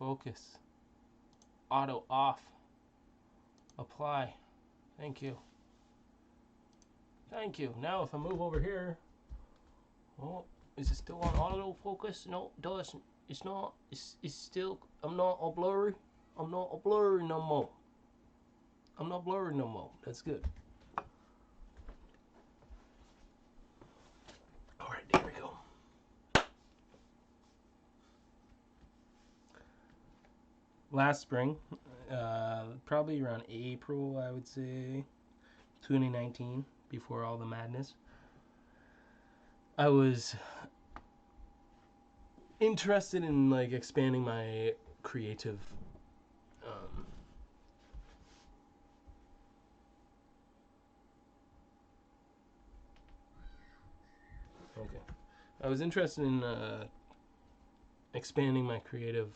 focus. Auto off. Apply. Thank you. Thank you. Now if I move over here, oh, is it still on auto focus? No, it doesn't. It's not. It's still. I'm not all blurry. I'm not all blurry no more. I'm not blurry no more. That's good. All right, there we go. Last spring, probably around April, I would say, 2019, before all the madness, I was interested in like expanding my creative okay. I was interested in expanding my creative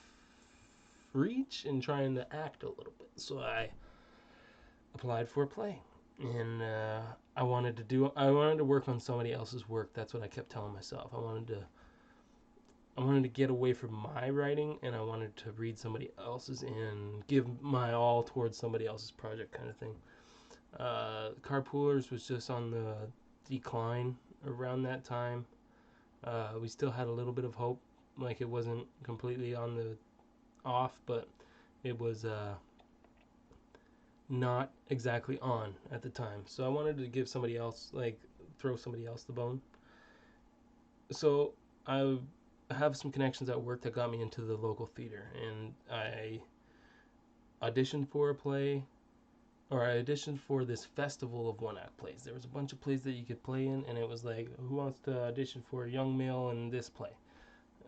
reach and trying to act a little bit. So I applied for a play, and I wanted to work on somebody else's work. That's what I kept telling myself. I wanted to get away from my writing, and I wanted to read somebody else's and give my all towards somebody else's project, kind of thing. Carpoolers was just on the decline around that time. We still had a little bit of hope, like it wasn't completely on the off, but it was not exactly on at the time. So I wanted to give somebody else, like throw somebody else the bone. So I have some connections at work that got me into the local theater, and I auditioned for a play, or I auditioned for this festival of one-act plays. There was a bunch of plays that you could play in, and it was like, who wants to audition for a young male in this play?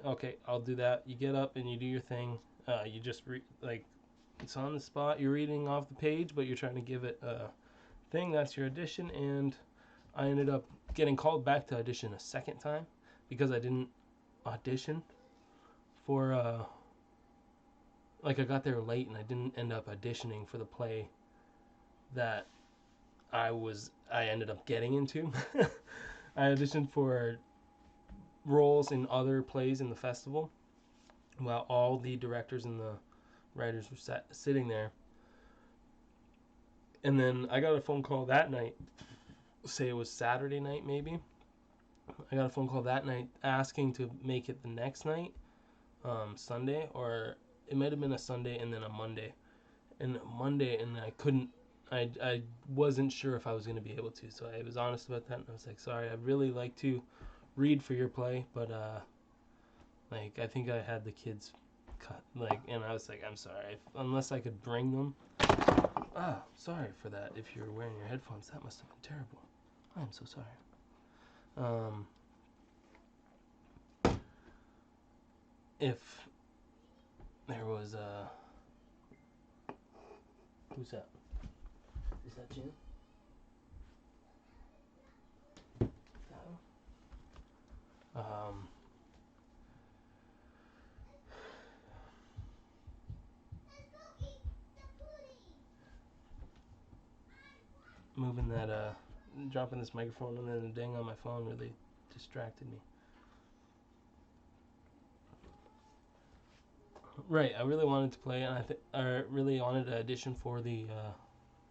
Okay, I'll do that. You get up and you do your thing. You just like, it's on the spot. You're reading off the page, but you're trying to give it a thing. That's your audition, and I ended up getting called back to audition a second time because I didn't audition for like I got there late and I didn't end up auditioning for the play that I ended up getting into. I auditioned for roles in other plays in the festival while all the directors and the writers were sitting there. And then I got a phone call that night, say it was Saturday night maybe. I got a phone call that night asking to make it the next night, Sunday, or it might have been a Sunday and then a Monday. And I couldn't, I wasn't sure if I was going to be able to, so I was honest about that, and I was like, sorry, I'd really like to read for your play, but like I think I had the kids cut, like, and I was like, I'm sorry, unless I could bring them. Sorry for that. If you're wearing your headphones, that must have been terrible. I am so sorry. If there was who's that? Is that Jim? Moving that dropping this microphone and then the ding on my phone really distracted me. Right, I really wanted to play, and I really wanted to audition for the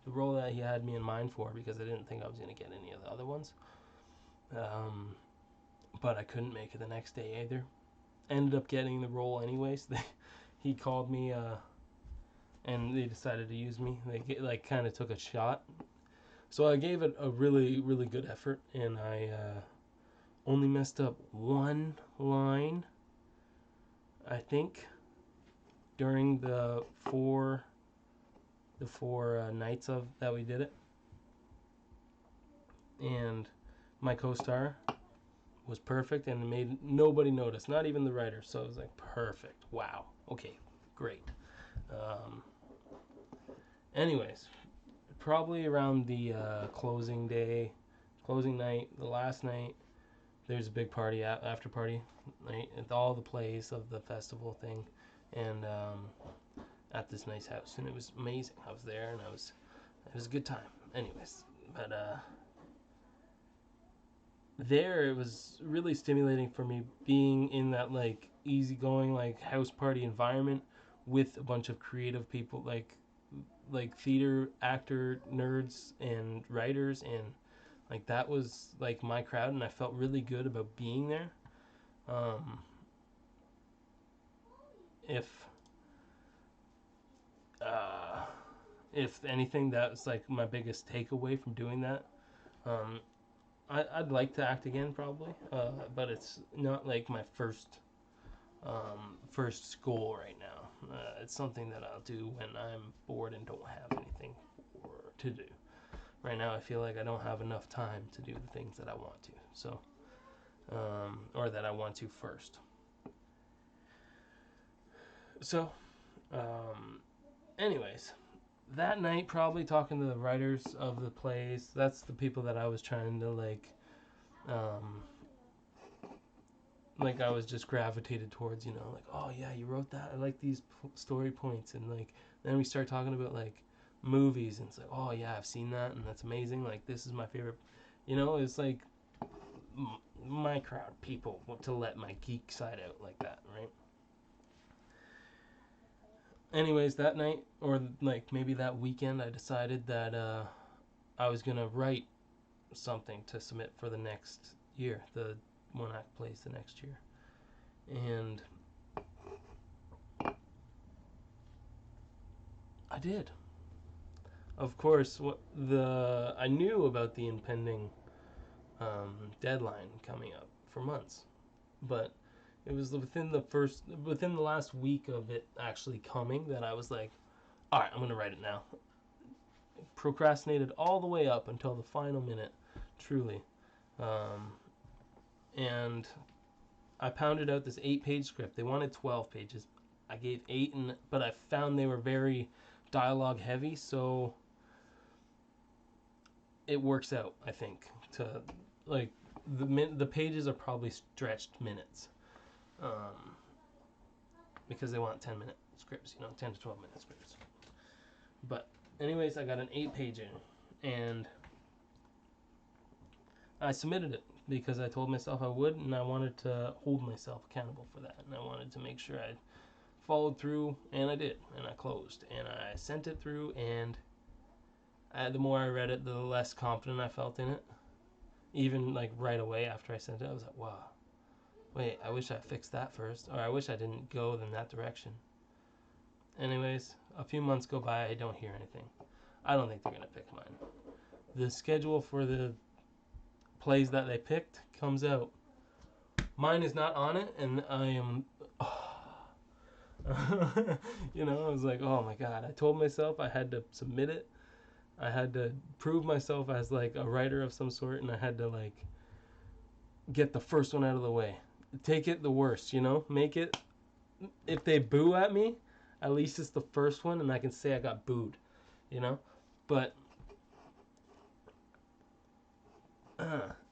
role that he had me in mind for, because I didn't think I was going to get any of the other ones. But I couldn't make it the next day either. Ended up getting the role anyways. He called me, and they decided to use me. They like kind of took a shot. So I gave it a really, really good effort, and I only messed up one line, I think, during the four nights of that we did it. And my co-star was perfect and made nobody notice, not even the writer. So it was like, perfect. Wow. Okay, great. Anyways, probably around the closing night, the last night, there's a big party, after party night at all the plays of the festival thing, and at this nice house, and it was amazing. I was there, and it was a good time. Anyways, but there it was really stimulating for me, being in that like easygoing like house party environment with a bunch of creative people, like theater actor nerds and writers, and like that was like my crowd, and I felt really good about being there. Um, if uh, if anything, that was like my biggest takeaway from doing that. Um, I'd like to act again probably, but it's not like my first goal right now. It's something that I'll do when I'm bored and don't have anything to do. Right now, I feel like I don't have enough time to do the things that I want to. So, or that I want to first. So, anyways, that night, probably talking to the writers of the plays. That's the people that I was trying to um, like I was just gravitated towards. Like, oh yeah, you wrote that. I like these story points, and like then we start talking about like movies, and it's like, oh yeah, I've seen that, and that's amazing. Like this is my favorite. It's like my crowd people to let my geek side out like that, right? Anyways, that night, or like maybe that weekend, I decided that I was gonna write something to submit for the next year, the one act plays the next year, and I did. Of course, I knew about the impending deadline coming up for months, but it was within the last week of it actually coming that I was like, all right, I'm gonna write it now. Procrastinated all the way up until the final minute, truly, um, and I pounded out this 8-page script. They wanted 12 pages. I gave 8, but I found they were very dialogue heavy, so it works out, I think, to like the pages are probably stretched minutes, because they want 10-minute scripts, 10 to 12-minute scripts. But anyways, I got an 8-page in, and I submitted it because I told myself I would, and I wanted to hold myself accountable for that, and I wanted to make sure I followed through, and I did, and I closed, and I sent it through, and the more I read it, the less confident I felt in it. Even like right away after I sent it, I was like, wow, wait, I wish I fixed that first, or I wish I didn't go in that direction. Anyways, a few months go by, I don't hear anything. I don't think they're going to pick mine. The schedule for the plays that they picked comes out. Mine is not on it, and I am... I was like, oh my god. I told myself I had to submit it. I had to prove myself as like a writer of some sort, and I had to like get the first one out of the way. Take it the worst, Make it... If they boo at me, at least it's the first one, and I can say I got booed, But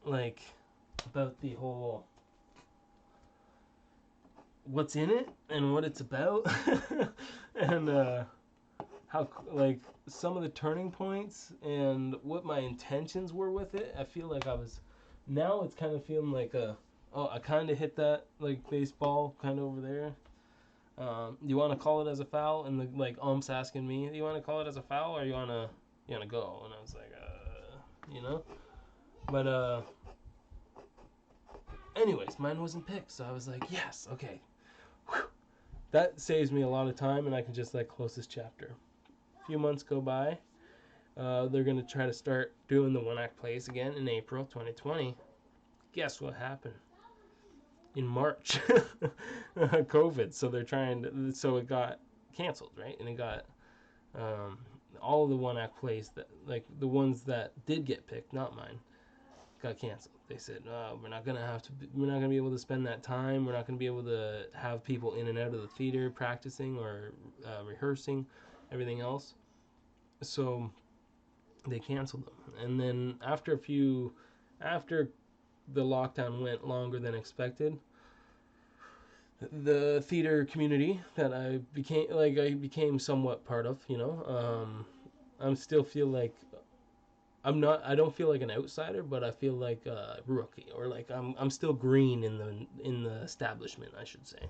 like about the whole what's in it and what it's about, and how like some of the turning points and what my intentions were with it. I feel like now it's kind of feeling like I kind of hit that like baseball kind of over there. You want to call it as a foul? And the like ump's asking me, you want to call it as a foul or you want to go? And I was like, but anyways, mine wasn't picked, so I was like, yes, okay. Whew. That saves me a lot of time, and I can just like close this chapter. A few months go by. They're gonna try to start doing the one act plays again in April 2020. Guess what happened? In March, COVID. So they're so it got canceled, right? And it got all the one act plays that like the ones that did get picked, not mine, got canceled. They said, we're not gonna be able to spend that time. We're not gonna be able to have people in and out of the theater practicing or rehearsing, everything else. So they canceled them. And then after the lockdown went longer than expected, the theater community that I became somewhat part of, I still feel like I don't feel like an outsider, but I feel like a rookie, or like I'm still green in the establishment, I should say.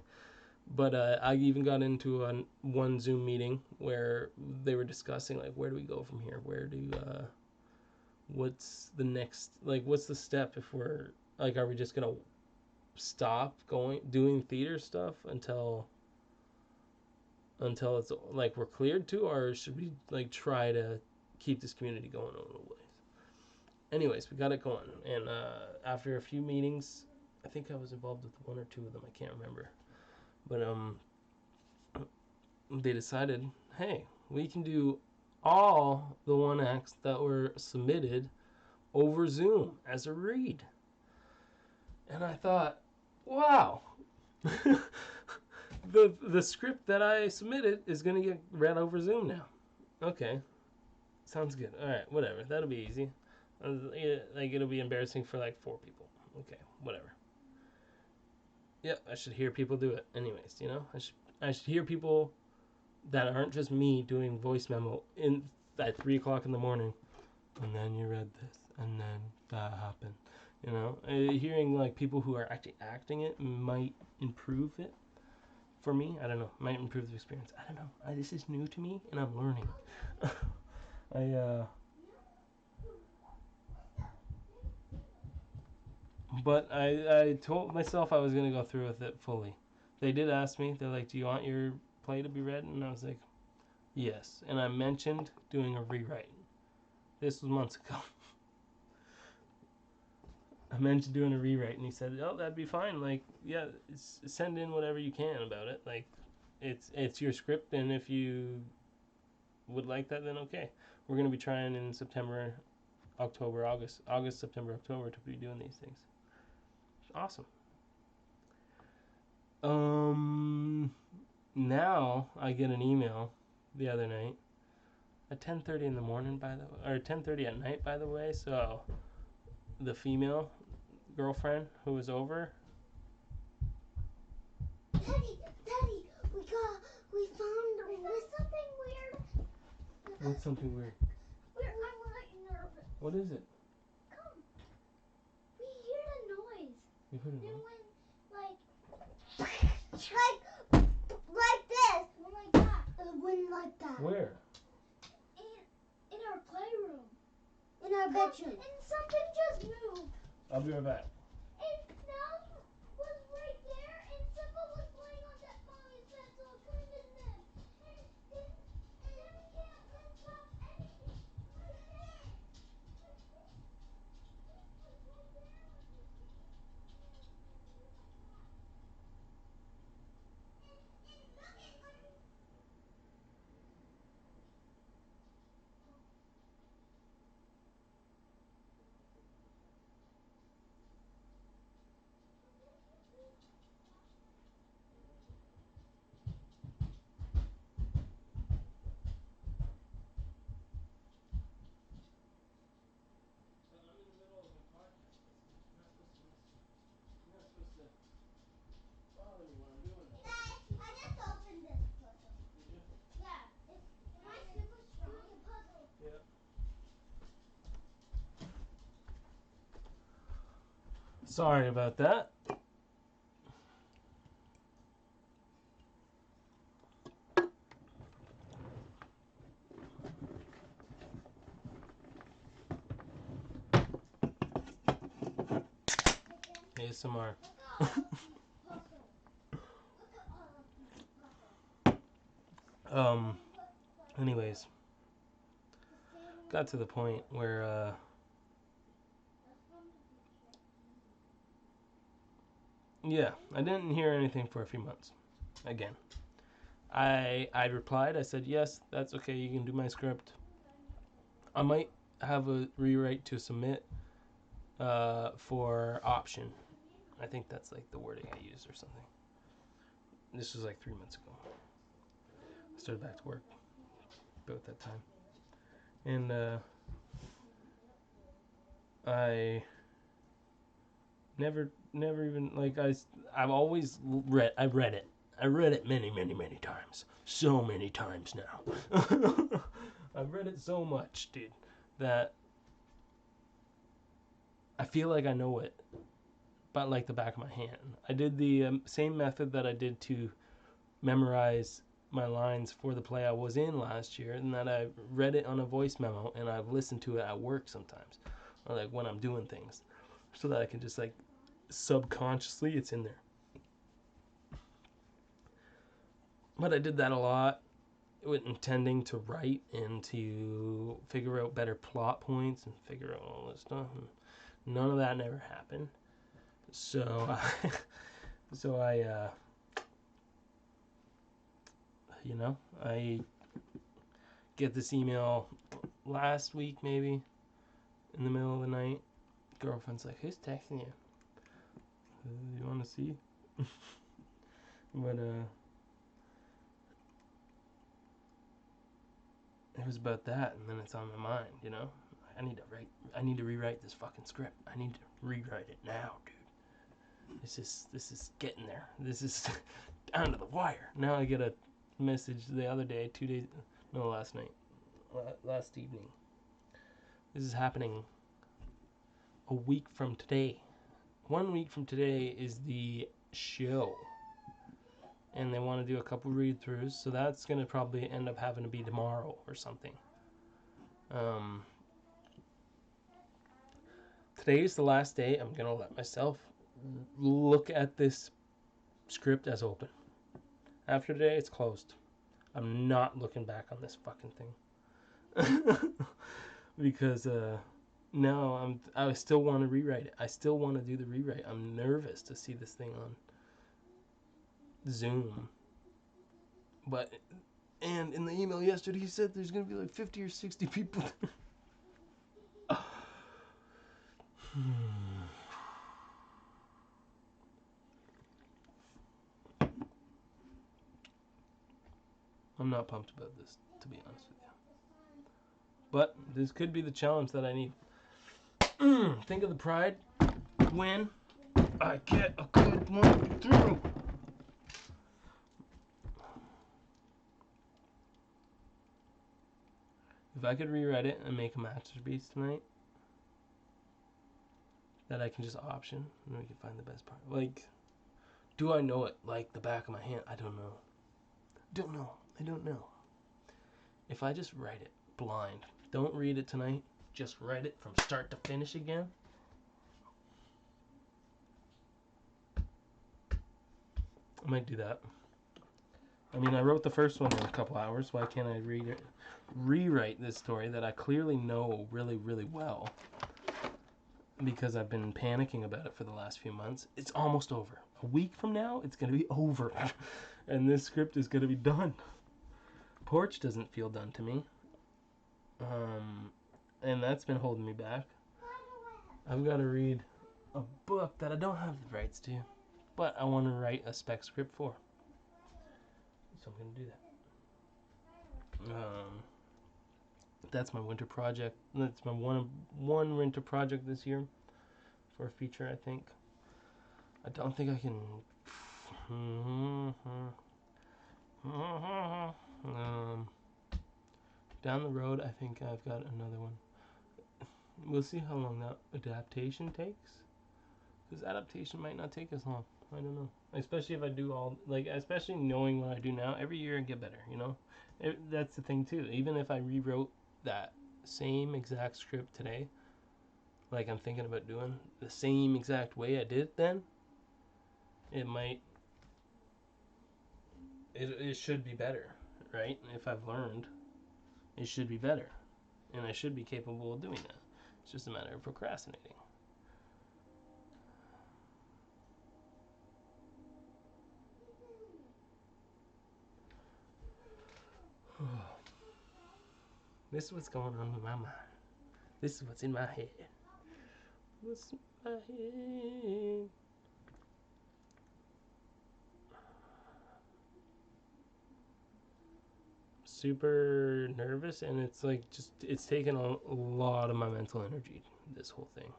But I even got into one Zoom meeting where they were discussing like, where do we go from here? What's the next, like, what's the step if we're like, are we just gonna stop doing theater stuff until it's like we're cleared to, or should we like try to keep this community going a little ways? Anyways, we got it going, and after a few meetings, I think I was involved with one or two of them. I can't remember, but they decided, hey, we can do all the one acts that were submitted over Zoom as a read. And I thought, wow, the script that I submitted is going to get read over Zoom now. Okay, sounds good. All right, whatever. That'll be easy. Like, it'll be embarrassing for like 4 people. Okay, whatever. Yep, I should hear people do it. Anyways, I should hear people that aren't just me doing voice memo at 3 o'clock in the morning. And then you read this, and then that happened. Hearing like people who are actually acting it might improve it for me. I don't know. Might improve the experience. I don't know. This is new to me, and I'm learning. But I told myself I was gonna go through with it fully. They did ask me. They're like, "Do you want your play to be read?" And I was like, "Yes." And I mentioned doing a rewrite. This was months ago. I mentioned doing a rewrite, and he said, "Oh, that'd be fine. Like, yeah, send in whatever you can about it. Like, it's your script, and if you would like that, then okay. We're gonna be trying in September, October, August, September, October to be doing these things. Awesome. Now I get an email the other night at 10:30 in the morning, or 10:30 at night, by the way. So the female girlfriend who was over. Daddy, we found something weird. What's something weird? I'm really nervous. What is it? Come. We hear the noise. You heard it? It went like this. Went like that. It went like that. Where? In our playroom. In our bedroom. And something just moved. I'll be right back. And Nell was right there, and Simba was playing on that mommy set, so it could have been them. And then we can't stop anything. Right there. I just opened this puzzle. Did you? Yeah, it's my super strong puzzle. Yeah. Sorry about that. ASMR. Anyways, got to the point where yeah, I didn't hear anything for a few months. Again, I replied. I said, yes, that's okay. You can do my script. I might have a rewrite to submit for option. I think that's like the wording I used or something. This was like 3 months ago. I started back to work about that time. And I never even, like, I've always read it. I read it many times. So many times now. I've read it so much, dude, that I feel like I know it, but like the back of my hand. I did the same method that I did to memorize my lines for the play I was in last year, and that I read it on a voice memo, and I've listened to it at work sometimes, or like when I'm doing things, so that I can just like subconsciously it's in there. But I did that a lot with intending to write and to figure out better plot points and figure out all this stuff. And none of that never happened. So, I I get this email last week, maybe in the middle of the night. Girlfriend's like, "Who's texting you? You want to see?" But it was about that, and then it's on my mind. I need to write. I need to rewrite this fucking script. I need to rewrite it now, dude. This is getting there. This is down to the wire. Now I get a message the other day, last night, last evening. This is happening a week from today. 1 week from today is the show. And they want to do a couple read-throughs, so that's going to probably end up having to be tomorrow or something. Today is the last day. I'm going to let myself look at this script as open. After today, it's closed. I'm not looking back on this fucking thing. Because no, I still want to rewrite it. I still want to do the rewrite. I'm nervous to see this thing on Zoom. And in the email yesterday, he said there's going to be like 50 or 60 people. I'm not pumped about this, to be honest with you. But this could be the challenge that I need. Think of the pride when I get a good one through. If I could rewrite it and make a masterpiece tonight that I can just option, and we can find the best part. Like, do I know it like the back of my hand? I don't know. I don't know. If I just write it blind, don't read it tonight, just write it from start to finish again. I might do that. I mean, I wrote the first one in a couple hours. Why can't I rewrite this story that I clearly know really, really well? Because I've been panicking about it for the last few months. It's almost over. A week from now, it's going to be over. And this script is going to be done. Porch doesn't feel done to me. And that's been holding me back. I've got to read a book that I don't have the rights to, but I want to write a spec script for. So I'm going to do that. That's my winter project. That's my one winter project this year for a feature, I think. I don't think I can... down the road, I think I've got another one. We'll see how long that adaptation takes. Because adaptation might not take as long. I don't know. Especially if I do especially knowing what I do now, every year I get better, that's the thing too. Even if I rewrote that same exact script today, like I'm thinking about doing, the same exact way I did it then, it should be better, right? If I've learned, it should be better. And I should be capable of doing that. It's just a matter of procrastinating. This is what's going on with my mind. This is what's in my head. What's in my head? Super nervous, and it's like it's taken a lot of my mental energy, this whole thing.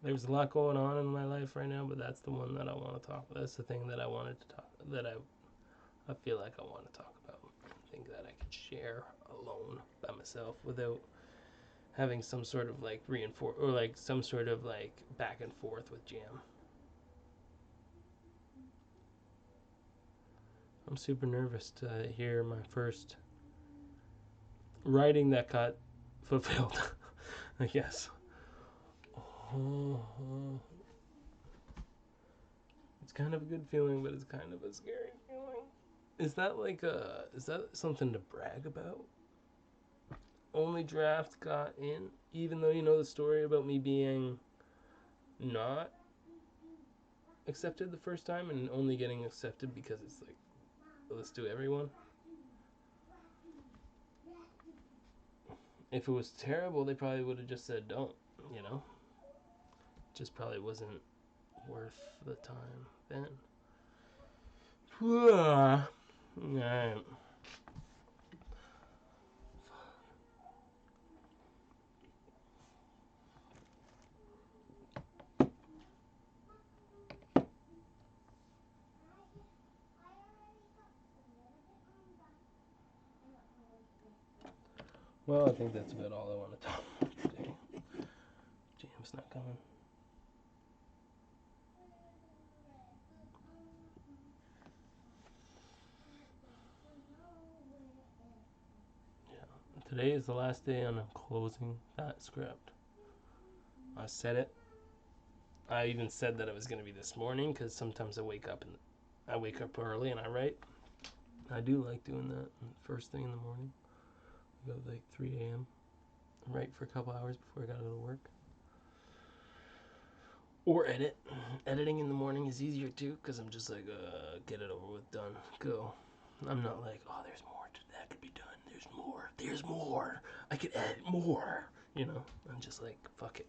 There's a lot going on in my life right now, but that's the one that I want to talk about. That's the thing that I wanted to talk, that I feel like I want to talk about. I think that I could share alone by myself without having some sort of like reinforce or like some sort of like back and forth with Jam. I'm super nervous to hear my first writing that got fulfilled. I guess. It's kind of a good feeling, but it's kind of a scary feeling. Is that something to brag about? Only draft got in, even though you know the story about me being not accepted the first time and only getting accepted because it's like, let's do everyone. If it was terrible, they probably would have just said don't, you know? Just probably wasn't worth the time then. Alright. Well, I think that's about all I want to talk about today. Jam's not coming. Yeah. Today is the last day and I'm closing that script. I said it. I even said that it was going to be this morning because sometimes I wake up early and I write. I do like doing that first thing in the morning. I go like 3 a.m. write for a couple hours before I gotta go to work. Or edit. Editing in the morning is easier too because I'm just like, get it over with, done, go. I'm not like, oh, there's more that could be done. There's more. I could edit more. You know, I'm just like, fuck it.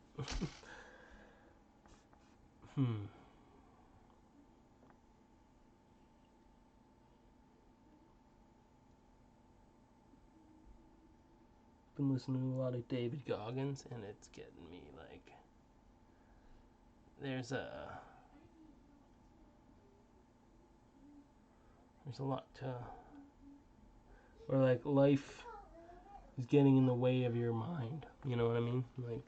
Been listening to a lot of David Goggins and it's getting me like, there's a lot to, or like life is getting in the way of your mind. You know what I mean? Like,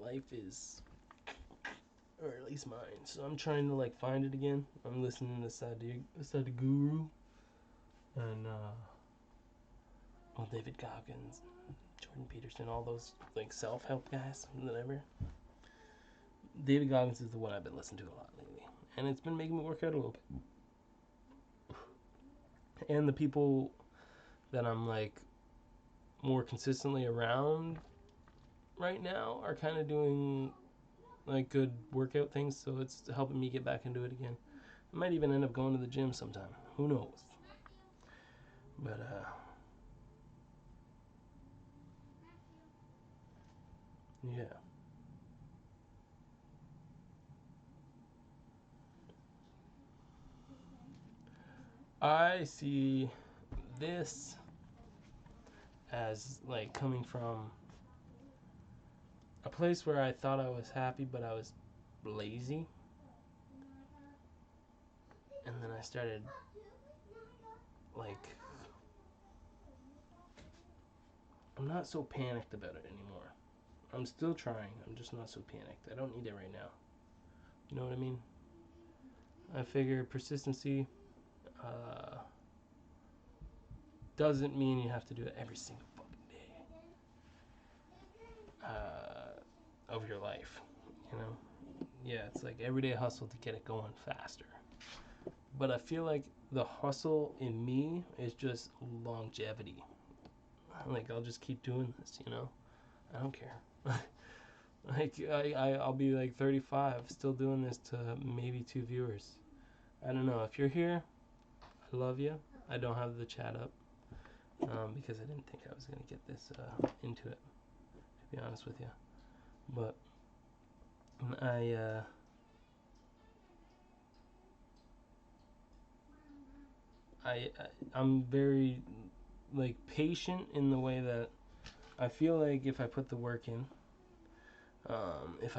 life is, or at least mine. So I'm trying to like find it again. I'm listening to Sadhguru and David Goggins, Jordan Peterson, all those like self-help guys, whatever. David Goggins is the one I've been listening to a lot lately, and it's been making me work out a little bit. And the people that I'm like more consistently around right now are kind of doing like good workout things, so it's helping me get back into it again. I might even end up going to the gym sometime. Who knows? But yeah. I see this as like coming from a place where I thought I was happy, but I was lazy. And then I started like, I'm not so panicked about it anymore. I'm still trying. I'm just not so panicked. I don't need it right now. You know what I mean? I figure persistency doesn't mean you have to do it every single fucking day of your life. You know? Yeah, it's like everyday hustle to get it going faster. But I feel like the hustle in me is just longevity. Like, I'll just keep doing this, you know? I don't care. Like, I'll be like 35, still doing this to maybe 2 viewers. I don't know. If you're here, I love you. I don't have the chat up because I didn't think I was going to get this into it, to be honest with you. But I'm very like patient in the way that I feel like if I put the work in, if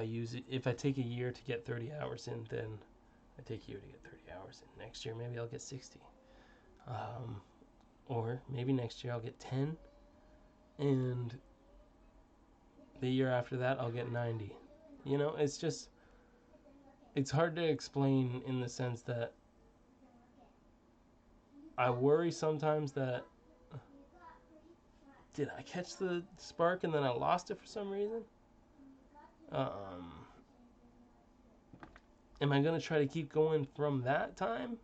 I take a year to get 30 hours in, then I take a year to get 30 hours in. Next year, maybe I'll get 60. Or maybe next year I'll get 10. And the year after that, I'll get 90. You know, it's hard to explain in the sense that I worry sometimes that did I catch the spark and then I lost it for some reason? Am I gonna try to keep going from that time?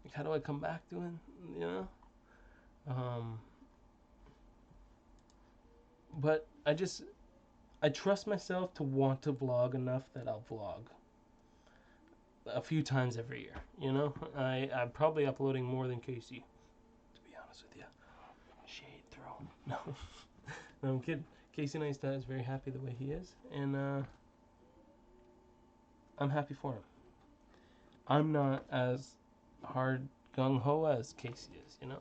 Like, how do I come back to it? You know. But I trust myself to want to vlog enough that I'll vlog a few times every year. You know, I'm probably uploading more than Casey, to be honest with you. Shade throw. No, no, I'm kidding. Casey Neistat is very happy the way he is, and I'm happy for him. I'm not as hard gung ho as Casey is. You know,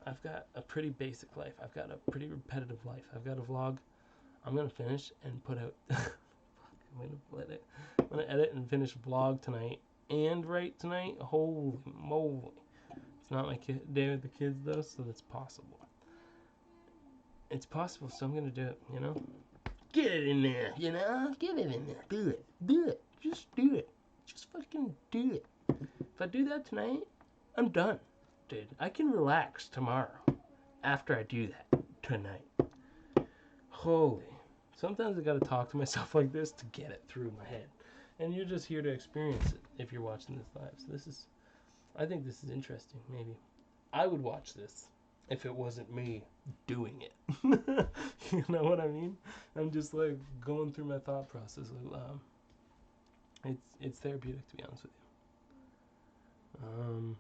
I've got a pretty basic life. I've got a pretty repetitive life. I've got a vlog. I'm gonna finish and put out. I'm gonna edit and finish a vlog tonight and write tonight. Holy moly! It's not my day with the kids though, so that's possible. It's possible, so I'm gonna do it. You know, get it in there. You know, get it in there. Do it. Do it. Just do it. Just fucking do it. If I do that tonight, I'm done, dude. I can relax tomorrow after I do that tonight. Holy. Sometimes I gotta talk to myself like this to get it through my head. And you're just here to experience it if you're watching this live. So I think this is interesting, maybe. I would watch this if it wasn't me doing it. You know what I mean? I'm just like going through my thought process. It's therapeutic, to be honest with you.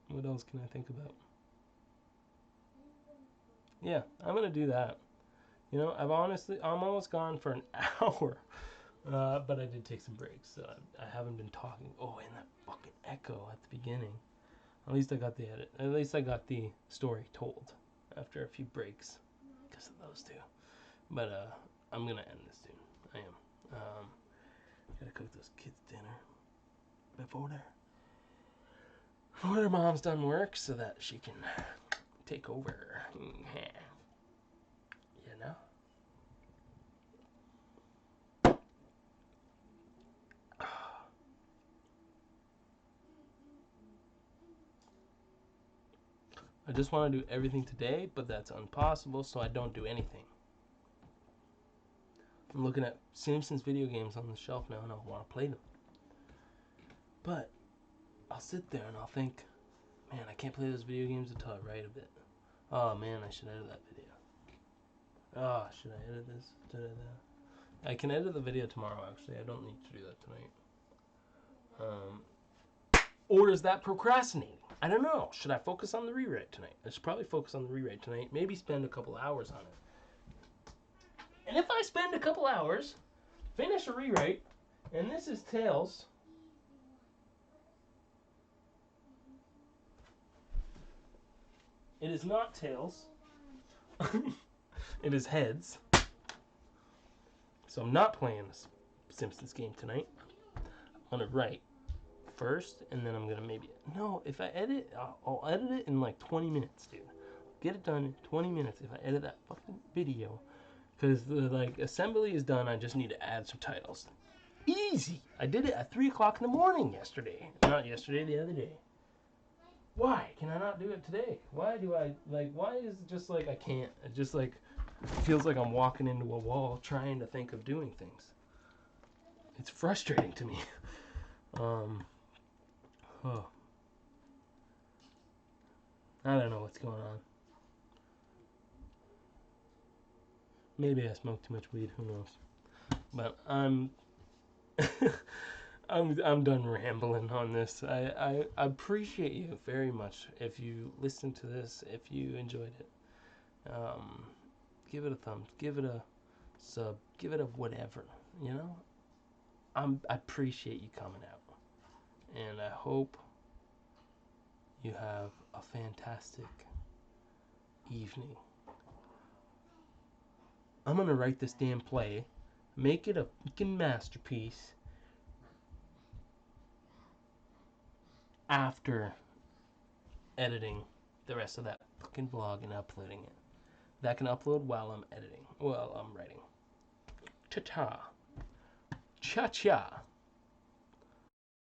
What else can I think about? Yeah, I'm gonna do that. You know, I'm almost gone for an hour, but I did take some breaks, so I haven't been talking. Oh, and that fucking echo at the beginning. At least I got the edit. At least I got the story told after a few breaks because of those two. But I'm gonna end this soon. I am. Gotta cook those kids dinner before their mom's done work so that she can take over. You know. I just want to do everything today, but that's impossible, so I don't do anything. I'm looking at Simpsons video games on the shelf now, and I want to play them. But I'll sit there and I'll think, man, I can't play those video games until I write a bit. Oh, man, I should edit that video. Oh, should I edit this? I can edit the video tomorrow, actually. I don't need to do that tonight. Or is that procrastinating? I don't know. Should I focus on the rewrite tonight? I should probably focus on the rewrite tonight. Maybe spend a couple hours on it. And if I spend a couple hours, finish a rewrite, and this is Tails. It is not Tails. It is Heads. So I'm not playing this Simpsons game tonight. I'm going to write first, and then I'm going to maybe... No, if I edit, I'll edit it in like 20 minutes, dude. Get it done in 20 minutes if I edit that fucking video. Because the assembly is done, I just need to add some titles. Easy! I did it at 3 o'clock in the morning yesterday. Not yesterday, the other day. Why can I not do it today? Why do I, why is it just like I can't? It just feels like I'm walking into a wall trying to think of doing things. It's frustrating to me. I don't know what's going on. Maybe I smoke too much weed, who knows. But I'm done rambling on this. I appreciate you very much if you listened to this, if you enjoyed it. Give it a thumbs, give it a sub, give it a whatever, you know? I appreciate you coming out. And I hope you have a fantastic evening. I'm gonna write this damn play, make it a fucking masterpiece after editing the rest of that fucking vlog and uploading it. That can upload while I'm editing, while I'm writing. Ta-ta. Cha-cha.